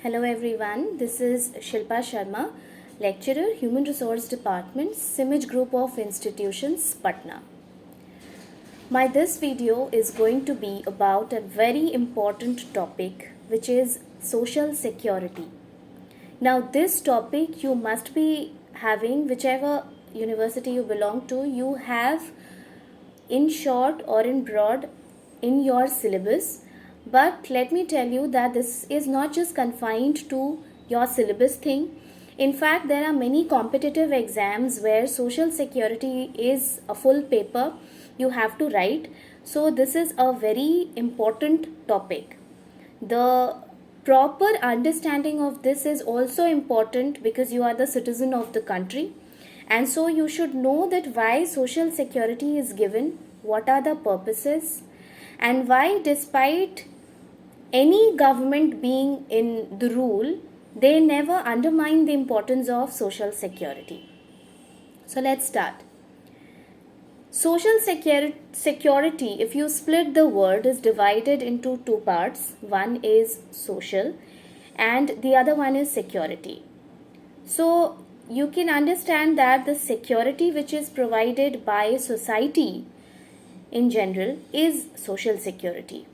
Hello everyone, this is Shilpa Sharma, lecturer, Human Resource Department, Simage Group of Institutions, Patna. This video is going to be about a very important topic, which is social security. Now this topic you must be having, whichever university you belong to, you have in short or in broad in your syllabus. But let me tell you that this is not just confined to your syllabus thing. In fact, there are many competitive exams where social security is a full paper you have to write. So this is a very important topic. The proper understanding of this is also important because you are the citizen of the country, and so you should know that why social security is given, what are the purposes, and why despite any government being in the rule, they never undermine the importance of social security. So let's start. Social security, if you split the word, is divided into two parts. One is social and the other one is security. So you can understand that the security which is provided by society in general is social security.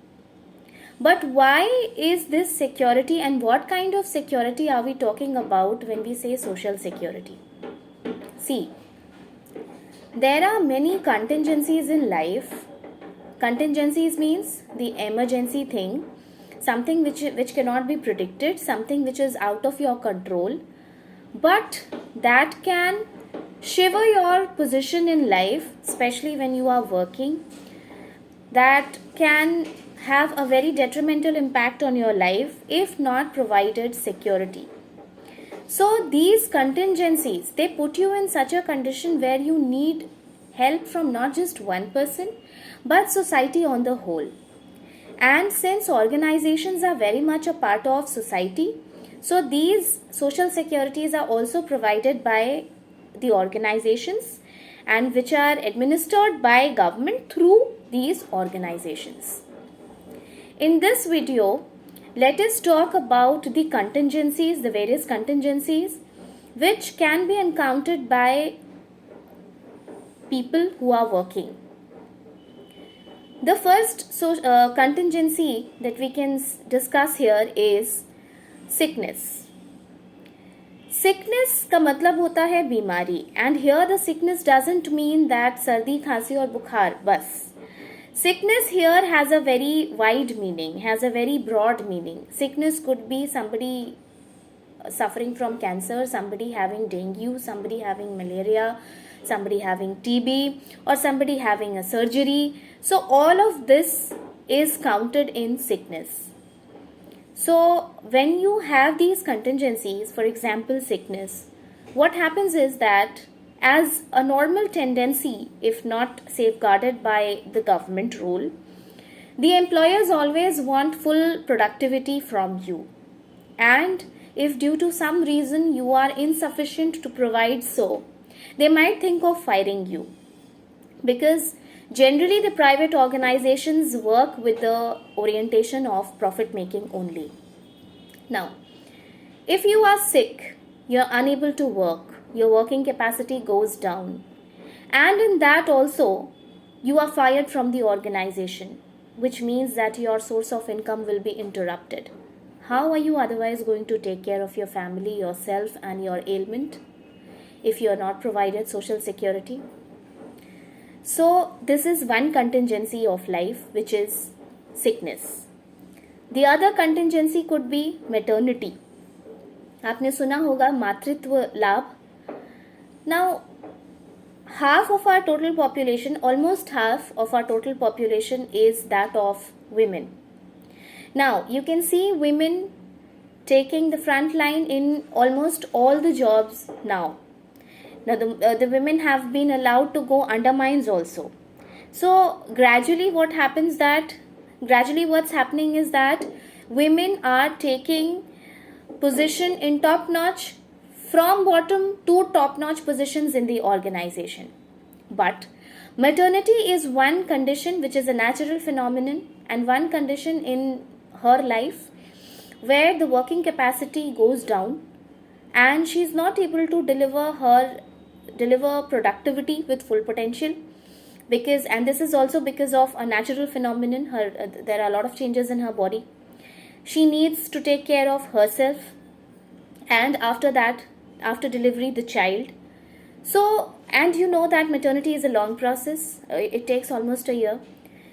But why is this security, and what kind of security are we talking about when we say social security? See, there are many contingencies in life. Contingencies means the emergency thing, something which cannot be predicted, something which is out of your control, but that can shiver your position in life, especially when you are working. That can have a very detrimental impact on your life if not provided security. So these contingencies, they put you in such a condition where you need help from not just one person but society on the whole. And since organizations are very much a part of society, so these social securities are also provided by the organizations and which are administered by government through these organizations. In this video, let us talk about the contingencies, the various contingencies which can be encountered by people who are working. The first contingency that we can discuss here is sickness. Sickness का मतलब होता है बीमारी, and here the sickness doesn't mean that सर्दी खांसी और बुखार बस. Sickness here has a very wide meaning, has a very broad meaning. Sickness could be somebody suffering from cancer, somebody having dengue, somebody having malaria, somebody having TB, or somebody having a surgery. So all of this is counted in sickness. So when you have these contingencies, for example sickness, what happens is that as a normal tendency, if not safeguarded by the government rule, the employers always want full productivity from you. And if due to some reason you are insufficient to provide so, they might think of firing you. Because generally the private organizations work with the orientation of profit making only. Now, if you are sick, you are unable to work, your working capacity goes down, and in that also you are fired from the organization, which means that your source of income will be interrupted. How are you otherwise going to take care of your family, yourself and your ailment if you are not provided social security? So this is one contingency of life, which is sickness. The other contingency could be maternity. आपने सुना होगा मातृत्व लाभ. Now, half of our total population, almost half of our total population is that of women. Now, you can see women taking the front line in almost all the jobs now. Now, the women have been allowed to go under mines also. So, gradually what's happening is that women are taking position in top notch, from bottom to top notch positions in the organization. But maternity is one condition which is a natural phenomenon and one condition in her life where the working capacity goes down and she is not able to deliver productivity with full potential, because, and this is also because of a natural phenomenon, there are a lot of changes in her body. She needs to take care of herself, and after that, after delivery, the child. So, and you know that maternity is a long process, it takes almost a year.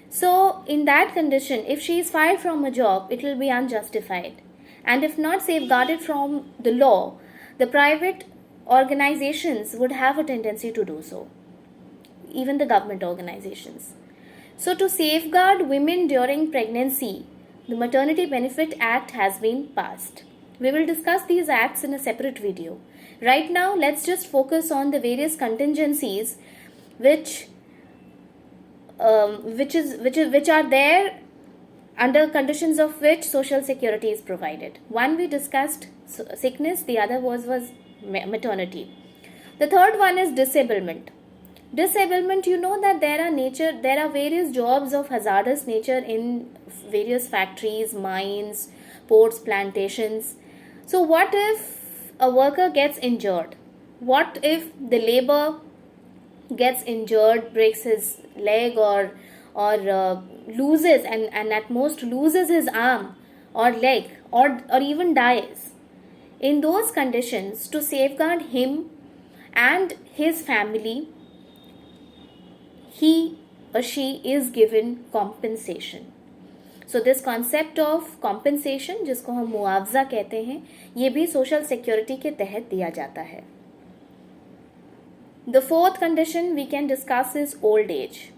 So, in that condition, if she is fired from a job, it will be unjustified. And if not safeguarded from the law, the private organizations would have a tendency to do so, even the government organizations. So, to safeguard women during pregnancy, the Maternity Benefit Act has been passed. We will discuss these acts in a separate video. Right now, let's just focus on the various contingencies which are there, under conditions of which social security is provided. One, we discussed sickness, the other was maternity. The third one is disablement. Disablement, you know that there are various jobs of hazardous nature in various factories, mines, ports, plantations. So what if a worker gets injured? What if the labor gets injured, breaks his leg, or loses and at most loses his arm or leg, or even dies? In those conditions, to safeguard him and his family, he or she is given compensation. So this concept of compensation, जिसको हम मुआवजा कहते हैं, ये भी social security के तहत दिया जाता है. The fourth condition we can discuss is old age.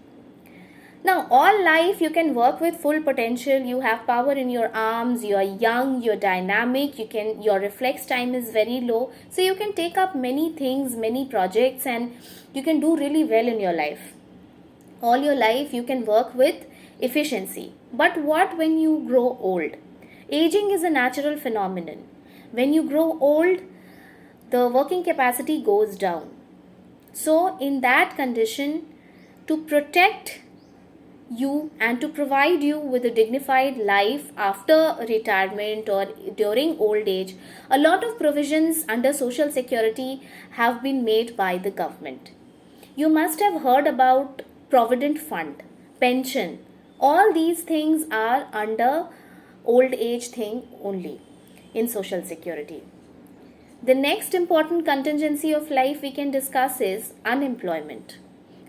Now, all life you can work with full potential. You have power in your arms. You are young. You are dynamic. Your reflex time is very low. So you can take up many things, many projects, and you can do really well in your life. All your life you can work with efficiency. But what when you grow old? Aging is a natural phenomenon. When you grow old, the working capacity goes down. So in that condition, to protect you and to provide you with a dignified life after retirement or during old age, a lot of provisions under social security have been made by the government. You must have heard about provident fund, pension. All these things are under old age thing only in social security. The next important contingency of life we can discuss is unemployment.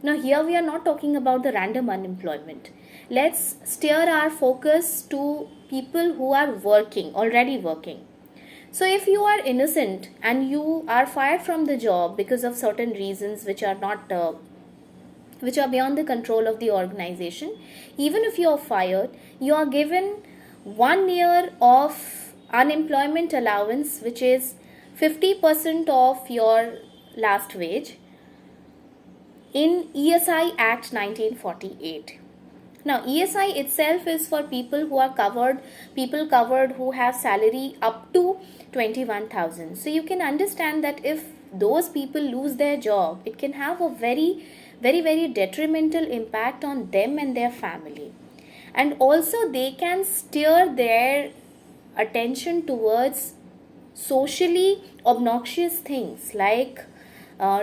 Now here we are not talking about the random unemployment. Let's steer our focus to people who are already working. So if you are innocent and you are fired from the job because of certain reasons which are beyond the control of the organization, even if you are fired, you are given 1 year of unemployment allowance, which is 50% of your last wage, in ESI Act 1948. Now, ESI itself is for people covered who have salary up to 21,000. So you can understand that if those people lose their job, it can have a very, very, very detrimental impact on them and their family. And also they can steer their attention towards socially obnoxious things like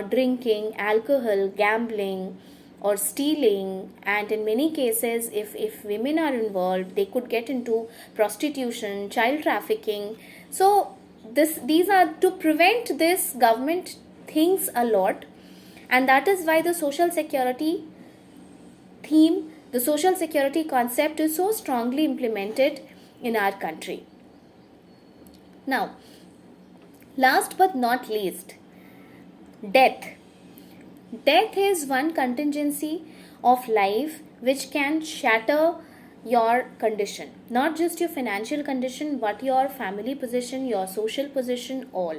drinking, alcohol, gambling, or stealing, and in many cases if women are involved, they could get into prostitution, child trafficking. So these are to prevent this, government thinks a lot, and that is why the social security concept is so strongly implemented in our country. Now, last but not least, death. Death is one contingency of life which can shatter your condition, not just your financial condition, but your family position, your social position, all.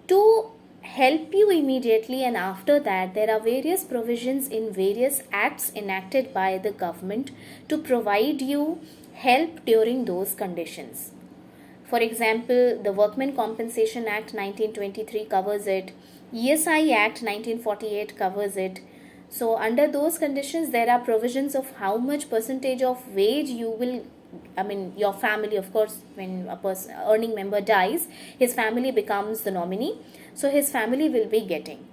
To help you immediately and after that, there are various provisions in various acts enacted by the government to provide you help during those conditions. For example, the Workmen Compensation Act 1923 covers it. ESI Act 1948 covers it. So under those conditions, there are provisions of how much percentage of wage you will your family, of course, when a person earning member dies, his family becomes the nominee, so his family will be getting.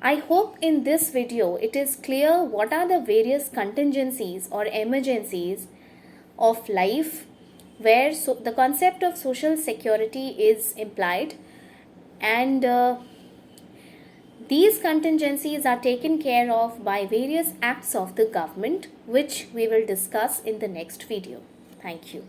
I hope in this video it is clear what are the various contingencies or emergencies of life where the concept of social security is implied, and these contingencies are taken care of by various acts of the government, which we will discuss in the next video. Thank you.